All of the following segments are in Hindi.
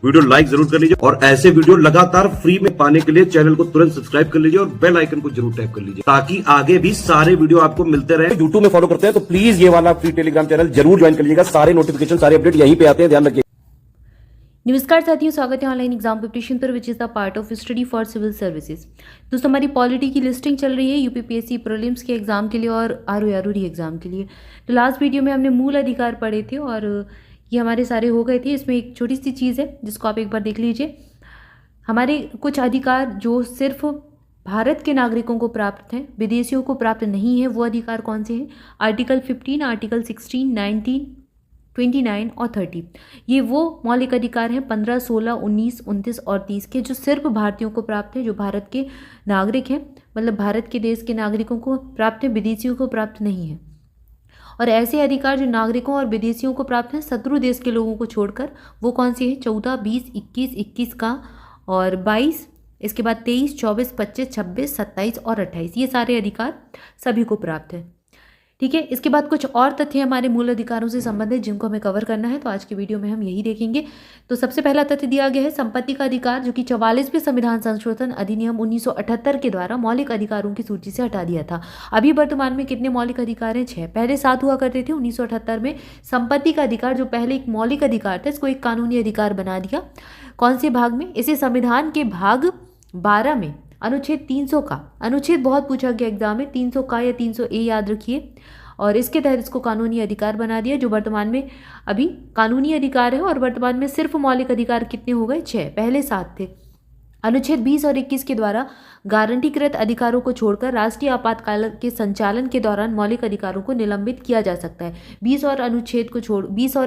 वीडियो लाइक जरूर कर लीजिए और ऐसे वीडियो लगातार फ्री में पाने के लिए चैनल को तुरंत सब्सक्राइब कर लीजिए और बेल आइकन को जरूर टैप कर लीजिए ताकि आगे भी सारे वीडियो आपको मिलते रहे। यूट्यूब में फॉलो करते हैं तो प्लीज ये वाला फ्री टेलीग्राम चैनल जरूर ज्वाइन कर लीजिएगा। सारे नोटिफिकेशन सारे अपडेट यहीं पे आते हैं, ध्यान रखिए। नमस्कार साथियों, स्वागत है ऑनलाइन एग्जाम प्रिपरेशन पर which is the part of study for civil services. दोस्तों, हमारी पॉलिटी की लिस्टिंग चल रही है यूपीपीएससी प्रीलिम्स के एग्जाम के लिए और आरओ री एग्जाम के लिए। तो लास्ट वीडियो में हमने मूल अधिकार पढ़े थे और ये हमारे सारे हो गए थे। इसमें एक छोटी सी चीज़ है जिसको आप एक बार देख लीजिए। हमारे कुछ अधिकार जो सिर्फ भारत के नागरिकों को प्राप्त हैं, विदेशियों को प्राप्त नहीं है, वो अधिकार कौन से हैं? आर्टिकल 15, आर्टिकल 16, 19, 29 और 30। ये वो मौलिक अधिकार हैं 15, 16, 19, 29 और 30 के जो सिर्फ भारतीयों को प्राप्त है, जो भारत के नागरिक हैं, मतलब भारत के देश के नागरिकों को प्राप्त है, विदेशियों को प्राप्त नहीं है। और ऐसे अधिकार जो नागरिकों और विदेशियों को प्राप्त हैं शत्रु देश के लोगों को छोड़कर, वो कौन से हैं? 14, 20, 21, 21 का और 22, इसके बाद 23, 24, 25, 26, 27 और 28। ये सारे अधिकार सभी को प्राप्त है। ठीक है, इसके बाद कुछ और तथ्य हमारे मूल अधिकारों से संबंधित जिनको हमें कवर करना है, तो आज की वीडियो में हम यही देखेंगे। तो सबसे पहला तथ्य दिया गया है संपत्ति का अधिकार, जो कि 44वें संविधान संशोधन अधिनियम 1978 के द्वारा मौलिक अधिकारों की सूची से हटा दिया था। अभी वर्तमान में कितने मौलिक अधिकार हैं? 6। पहले 7 हुआ करते थे। 1978 में संपत्ति का अधिकार, जो पहले एक मौलिक अधिकार था, इसको एक कानूनी अधिकार बना दिया। कौन से भाग में? इसे संविधान के भाग 12 में अनुच्छेद 300 का, अनुच्छेद बहुत पूछा गया एग्जाम में, 300 का या 300A याद रखिए, और इसके तहत इसको कानूनी अधिकार बना दिया, जो वर्तमान में अभी कानूनी अधिकार है। और वर्तमान में सिर्फ मौलिक अधिकार कितने हो गए? 6, पहले 7 थे। अनुच्छेद 20 और 21 के द्वारा गारंटीकृत अधिकारों को छोड़कर राष्ट्रीय आपातकाल के संचालन के दौरान मौलिक अधिकारों को निलंबित किया जा सकता है। 20 और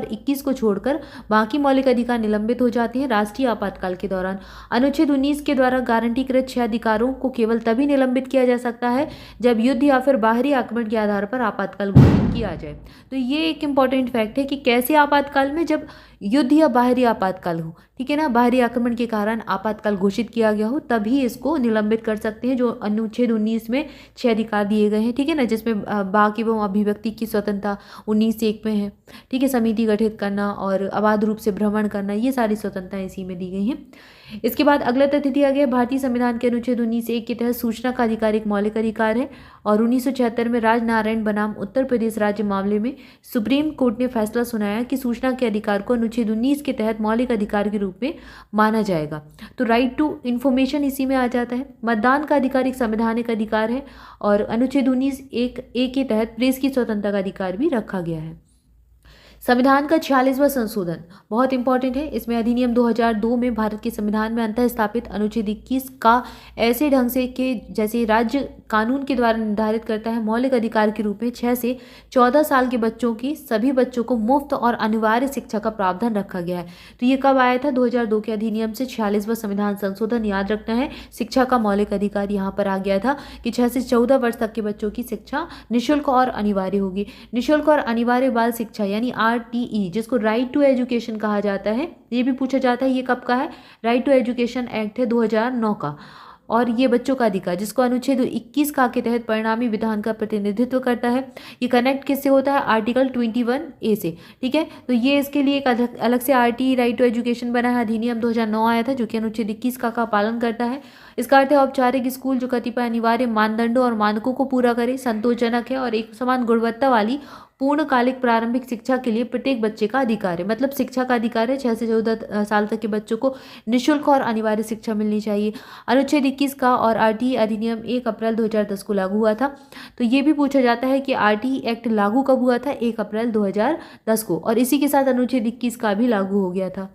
21 को छोड़कर बाकी मौलिक अधिकार निलंबित हो जाते हैं राष्ट्रीय आपातकाल के दौरान। अनुच्छेद 19 के द्वारा गारंटीकृत 6 अधिकारों को केवल तभी निलंबित किया जा सकता है जब युद्ध या फिर बाहरी आक्रमण के आधार पर आपातकाल घोषित किया जाए। तो ये एक इंपॉर्टेंट फैक्ट है कि कैसे आपातकाल में, जब युद्ध या बाहरी आपातकाल हो, ठीक है ना, बाहरी आक्रमण के कारण आपातकाल घोषित किया गया हो, तभी इसको निलंबित कर सकते हैं, जो अनुच्छेद 19 में 6 अधिकार दिए गए हैं, ठीक है ना, जिसमें बाकी वो अभिव्यक्ति की स्वतंत्रता 19(1) में है, ठीक है, समिति गठित करना और अबाध रूप से भ्रमण करना, ये सारी स्वतंत्रताएं इसी में दी गई हैं। इसके बाद अगला तथ्य दिया गया, भारतीय संविधान के अनुच्छेद 19(1) के तहत सूचना का अधिकार एक मौलिक अधिकार है और 1976 में राजनारायण बनाम उत्तर प्रदेश राज्य मामले में सुप्रीम कोर्ट ने फैसला सुनाया कि सूचना के अधिकार को अनुच्छेद 19 के तहत मौलिक अधिकार के रूप में माना जाएगा। तो राइट टू इन्फॉर्मेशन इसी में आ जाता है। मतदान का अधिकार एक संवैधानिक अधिकार है और अनुच्छेद 19(1) के तहत प्रेस की स्वतंत्रता का अधिकार भी रखा गया है। संविधान का 46वां संशोधन बहुत इंपॉर्टेंट है। इसमें अधिनियम 2002 में भारत के संविधान में अंतः स्थापित अनुच्छेद 21 का ऐसे ढंग से कि जैसे राज्य कानून के द्वारा निर्धारित करता है, मौलिक अधिकार के रूप में 6 से 14 साल के बच्चों की सभी बच्चों को मुफ्त और अनिवार्य शिक्षा का प्रावधान रखा गया है। तो ये कब आया था? 2002 के अधिनियम से 46वां संविधान संशोधन याद रखना है। शिक्षा का मौलिक अधिकार यहाँ पर आ गया था कि 6 से 14 वर्ष तक के बच्चों की शिक्षा निःशुल्क और अनिवार्य होगी। निःशुल्क और अनिवार्य बाल शिक्षा यानी RTE, जिसको राइट टू एजुकेशन कहा जाता है, ये भी पूछा जाता है। ये कब का है? राइट टू एजुकेशन एक्ट है 2009 का। और ये बच्चों का अधिकार, जिसको अनुच्छेद 21 का के तहत परिणामी विधान का प्रतिनिधित्व करता है। ये कनेक्ट किससे होता है? आर्टिकल 21A से, ठीक है। तो ये इसके लिए एक अलग से RTE राइट टू एजुकेशन बना है। अधिनियम 2009 आया था जो कि अनुच्छेद 21 का पालन करता है। इसका अर्थ है औपचारिक स्कूल जो कतिपय अनिवार्य मानदंडों और मानकों को पूरा करे, संतोषजनक है और एक समान गुणवत्ता वाली पूर्णकालिक प्रारंभिक शिक्षा के लिए प्रत्येक बच्चे का अधिकार है। मतलब शिक्षा का अधिकार है, 6 से 14 साल तक के बच्चों को निःशुल्क और अनिवार्य शिक्षा मिलनी चाहिए। अनुच्छेद 21 का और RTE अधिनियम 1 अप्रैल 2010 को लागू हुआ था। तो ये भी पूछा जाता है कि RTE एक्ट लागू कब हुआ था? 1 अप्रैल 2010 को, और इसी के साथ अनुच्छेद 21 का भी लागू हो गया था।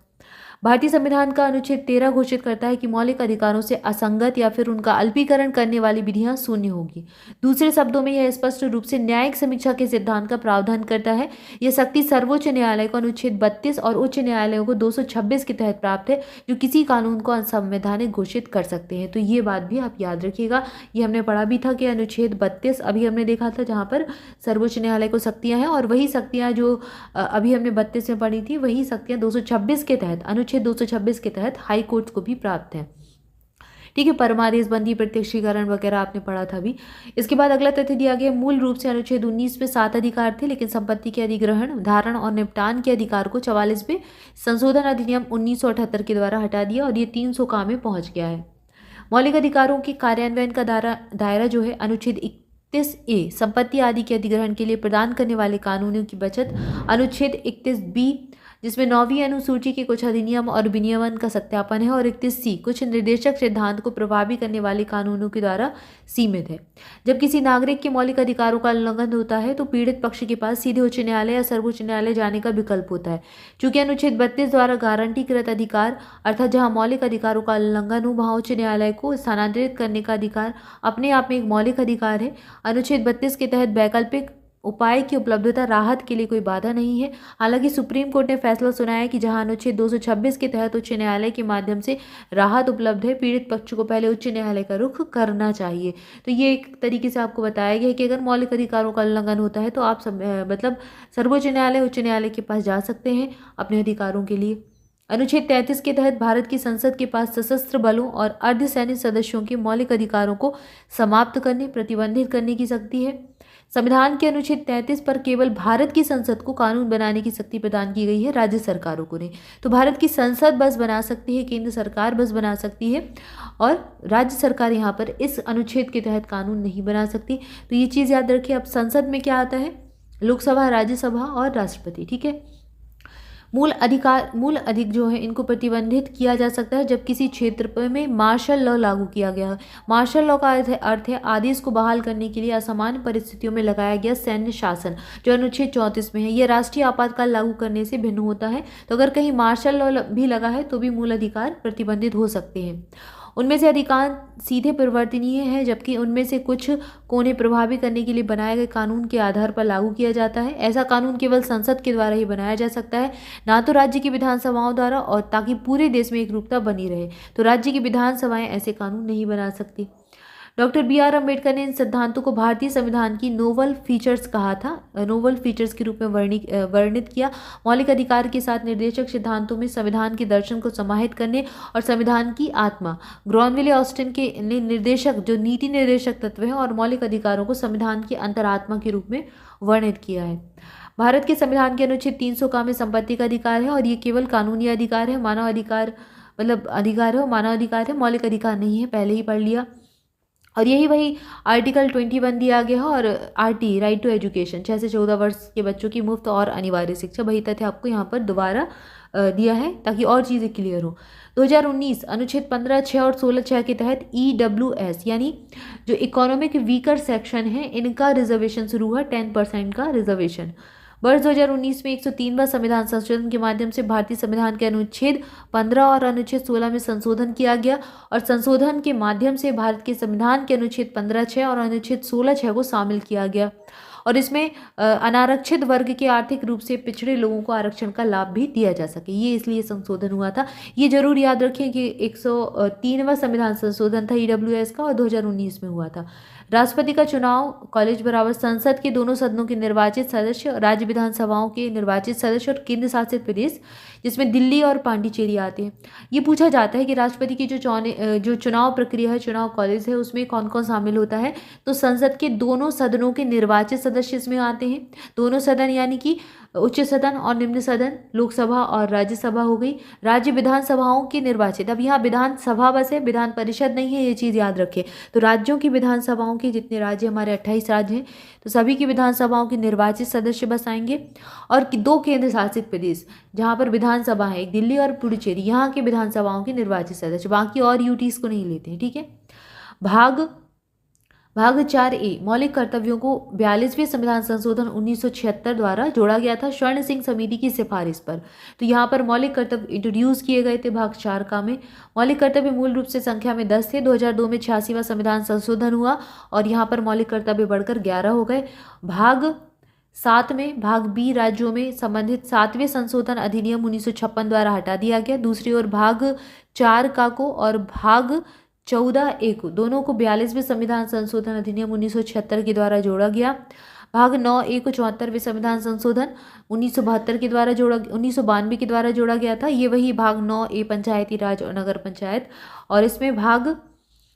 भारतीय संविधान का अनुच्छेद 13 घोषित करता है कि मौलिक अधिकारों से असंगत या फिर उनका अल्पीकरण करने वाली विधियां शून्य होगी। दूसरे शब्दों में यह स्पष्ट रूप से न्यायिक समीक्षा के सिद्धांत का प्रावधान करता है। यह शक्ति सर्वोच्च न्यायालय को अनुच्छेद 32 और उच्च न्यायालयों को 226 के तहत प्राप्त है, जो किसी कानून को असंवैधानिक घोषित कर सकते हैं। तो ये बात भी आप याद रखिएगा। ये हमने पढ़ा भी था कि अनुच्छेद 32 अभी हमने देखा था जहाँ पर सर्वोच्च न्यायालय को शक्तियाँ हैं, और वही शक्तियाँ जो अभी हमने 32 में पढ़ी थी, वही शक्तियाँ 226 के तहत, अनुच्छेद 226 के तहत हाई कोर्ट को भी प्राप्त है। ठीक है, परमादेशबंदी, प्रत्यक्षीकरण वगैरह आपने पढ़ा था अभी। इसके बाद अगला तथ्य दिया गया, मूल रूप से अनुच्छेद 19 में 7 अधिकार थे, लेकिन संपत्ति के अधिग्रहण, धारण और निपटान के अधिकार को 44 में संशोधन अधिनियम 1978 के द्वारा हटा दिया और ये 300 का में पहुंच गया है। मौलिक अधिकारों के कार्यान्वयन का दायरा जो है अनुच्छेद 31A संपत्ति आदि के अधिग्रहण के लिए प्रदान करने वाले कानूनों की बचत, अनुच्छेद 31B जिसमें 9वीं अनुसूची के कुछ अधिनियम और विनियमन का सत्यापन है, और 31C कुछ निर्देशक सिद्धांत को प्रभावी करने वाले कानूनों के द्वारा सीमित है। जब किसी नागरिक के मौलिक अधिकारों का उल्लंघन होता है तो पीड़ित पक्ष के पास सीधे उच्च न्यायालय या सर्वोच्च न्यायालय जाने का विकल्प होता है। चूंकि अनुच्छेद 32 द्वारा गारंटीकृत अधिकार अर्थात जहां मौलिक अधिकारों का उल्लंघन हो वहां उच्च न्यायालय को स्थानांतरित करने का अधिकार अपने आप में एक मौलिक अधिकार है। अनुच्छेद 32 के तहत वैकल्पिक उपाय की उपलब्धता राहत के लिए कोई बाधा नहीं है। हालांकि सुप्रीम कोर्ट ने फैसला सुनाया कि जहां अनुच्छेद 226 के तहत उच्च न्यायालय के माध्यम से राहत उपलब्ध है, पीड़ित पक्ष को पहले उच्च न्यायालय का रुख करना चाहिए। तो ये एक तरीके से आपको बताया गया है कि अगर मौलिक अधिकारों का उल्लंघन होता है तो आप मतलब सर्वोच्च न्यायालय, उच्च न्यायालय के पास जा सकते हैं अपने अधिकारों के लिए। अनुच्छेद 33 के तहत भारत की संसद के पास सशस्त्र बलों और अर्धसैनिक सदस्यों के मौलिक अधिकारों को समाप्त करने, प्रतिबंधित करने की शक्ति है। संविधान के अनुच्छेद 33 पर केवल भारत की संसद को कानून बनाने की शक्ति प्रदान की गई है, राज्य सरकारों को नहीं। तो भारत की संसद बस बना सकती है, केंद्र सरकार बस बना सकती है, और राज्य सरकार यहाँ पर इस अनुच्छेद के तहत कानून नहीं बना सकती। तो ये चीज़ याद रखिए। अब संसद में क्या आता है? लोकसभा, राज्यसभा और राष्ट्रपति। ठीक है। मूल अधिक जो है इनको प्रतिबंधित किया जा सकता है जब किसी क्षेत्र में मार्शल लॉ लागू किया गया है। मार्शल लॉ का अर्थ है आदेश को बहाल करने के लिए असामान्य परिस्थितियों में लगाया गया सैन्य शासन, जो अनुच्छेद 34 में है। यह राष्ट्रीय आपातकाल लागू करने से भिन्न होता है। तो अगर कहीं मार्शल लॉ भी लगा है तो भी मूल अधिकार प्रतिबंधित हो सकते हैं। उनमें से अधिकांश सीधे परिवर्तनीय है, जबकि उनमें से कुछ को उन्हें प्रभावी करने के लिए बनाए गए कानून के आधार पर लागू किया जाता है। ऐसा कानून केवल संसद के द्वारा ही बनाया जा सकता है, ना तो राज्य की विधानसभाओं द्वारा, और ताकि पूरे देश में एकरूपता बनी रहे तो राज्य की विधानसभाएं ऐसे कानून नहीं बना सकती। Doctor B.R. अम्बेडकर ने इन सिद्धांतों को भारतीय संविधान की नोवल फीचर्स कहा था, नोवल फीचर्स के रूप में वर्णित किया। मौलिक अधिकार के साथ निर्देशक सिद्धांतों में संविधान के दर्शन को समाहित करने और संविधान की आत्मा, ग्रॉनविले ऑस्टिन के निर्देशक जो नीति निर्देशक तत्व हैं, और मौलिक अधिकारों को संविधान की अंतरात्मा के रूप में वर्णित किया है। भारत के संविधान के अनुच्छेद 300 का में संपत्ति का अधिकार है, और ये केवल कानूनी अधिकार है। मानव अधिकार मतलब अधिकार है, मानव अधिकार है, मौलिक अधिकार नहीं है, पहले ही पढ़ लिया। और यही वही आर्टिकल 21 दिया गया है, और RT राइट टू एजुकेशन 6 से 14 वर्ष के बच्चों की मुफ्त और अनिवार्य शिक्षा, वही तथ्य आपको यहाँ पर दोबारा दिया है ताकि और चीज़ें क्लियर हो। 2019 अनुच्छेद 15(6) और 16(6) के तहत EWS यानी जो इकोनॉमिक वीकर सेक्शन है इनका रिजर्वेशन शुरू हुआ, 10% का रिजर्वेशन। वर्ष 2019 में 103वां संविधान संशोधन के माध्यम से भारतीय संविधान के अनुच्छेद 15 और अनुच्छेद 16 में संशोधन किया गया, और संशोधन के माध्यम से भारत के संविधान के अनुच्छेद 15(6) और अनुच्छेद 16(6) को शामिल किया गया, और इसमें अनारक्षित वर्ग के आर्थिक रूप से पिछड़े लोगों को आरक्षण का लाभ भी दिया जा सके। ये इसलिए संशोधन हुआ था। ये जरूर याद रखें कि 103वां संविधान संशोधन था EWS का, और 2019 में हुआ था। राष्ट्रपति का चुनाव कॉलेज बराबर संसद के दोनों सदनों के निर्वाचित सदस्य, राज्य विधानसभाओं के निर्वाचित सदस्य और केंद्र शासित प्रदेश जिसमें दिल्ली और पांडिचेरी आते हैं। ये पूछा जाता है कि राष्ट्रपति की जो चुनाव प्रक्रिया है, चुनाव कॉलेज है, उसमें कौन कौन शामिल होता है। तो संसद के दोनों सदनों के निर्वाचित सदस्य इसमें आते हैं। दोनों सदन यानी कि उच्च सदन और निम्न सदन, लोकसभा और राज्यसभा हो गई। राज्य विधानसभाओं के निर्वाचित, अब यहाँ विधानसभा बस है, विधान परिषद नहीं है, ये चीज़ याद रखें। तो राज्यों की विधानसभाओं के जितने राज्य, हमारे 28 राज्य हैं, तो सभी की विधानसभाओं के निर्वाचित सदस्य बस आएंगे। और 2 केंद्र शासित प्रदेश जहाँ पर विधानसभा है, एक दिल्ली और पुडुचेरी, यहाँ के विधानसभाओं के निर्वाचित सदस्य, बाकी और यूटीज को नहीं लेते हैं। ठीक है। भाग 4A मौलिक कर्तव्यों को 42वें संविधान संशोधन 1976 द्वारा जोड़ा गया था स्वर्ण सिंह समिति की सिफारिश पर। तो यहाँ पर मौलिक कर्तव्य इंट्रोड्यूस किए गए थे भाग 4 का में। मौलिक कर्तव्य मूल रूप से संख्या में 10 थे। 2002 में 86वां संविधान संशोधन हुआ और यहाँ पर मौलिक कर्तव्य बढ़कर 11 हो गए। भाग 7 में भाग B राज्यों में संबंधित 7वें संशोधन अधिनियम 1956 द्वारा हटा दिया गया। दूसरी ओर भाग 4 का को और भाग 14A को दोनों को 42वें संविधान संशोधन अधिनियम 1976 के द्वारा जोड़ा गया। भाग 9A को 74वें संविधान संशोधन 1992 के द्वारा 1992 के द्वारा जोड़ा गया था। ये वही भाग 9A पंचायती राज और नगर पंचायत, और इसमें भाग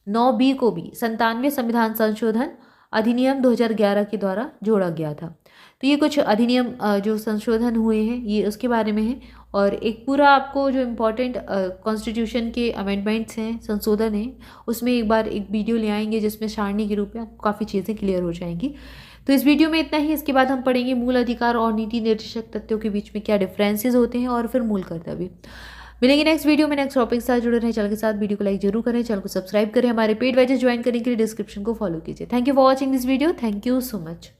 9B को भी 97वें संविधान संशोधन अधिनियम 2011 के द्वारा जोड़ा गया था। तो ये कुछ अधिनियम जो संशोधन हुए हैं ये उसके बारे में है, और एक पूरा आपको जो इम्पोर्टेंट कॉन्स्टिट्यूशन के अमेंडमेंट्स हैं, संशोधन हैं, उसमें एक बार एक वीडियो ले आएंगे जिसमें सारणी के रूप में आपको काफ़ी चीज़ें क्लियर हो जाएंगी। तो इस वीडियो में इतना ही। इसके बाद हम पढ़ेंगे मूल अधिकार और नीति निर्देशक तथ्यों के बीच में क्या डिफरेंसेस होते हैं, और फिर मूल कर्तव्य। मिलेंगे नेक्स्ट वीडियो में नेक्स्ट टॉपिक के साथ। जुड़े रहें चैनल के साथ, वीडियो को लाइक जरूर करें, चैनल को सब्सक्राइब करें, हमारे पेड बैचेस ज्वाइन करने के लिए डिस्क्रिप्शन को फॉलो कीजिए। Thank you for watching this video. Thank you so much.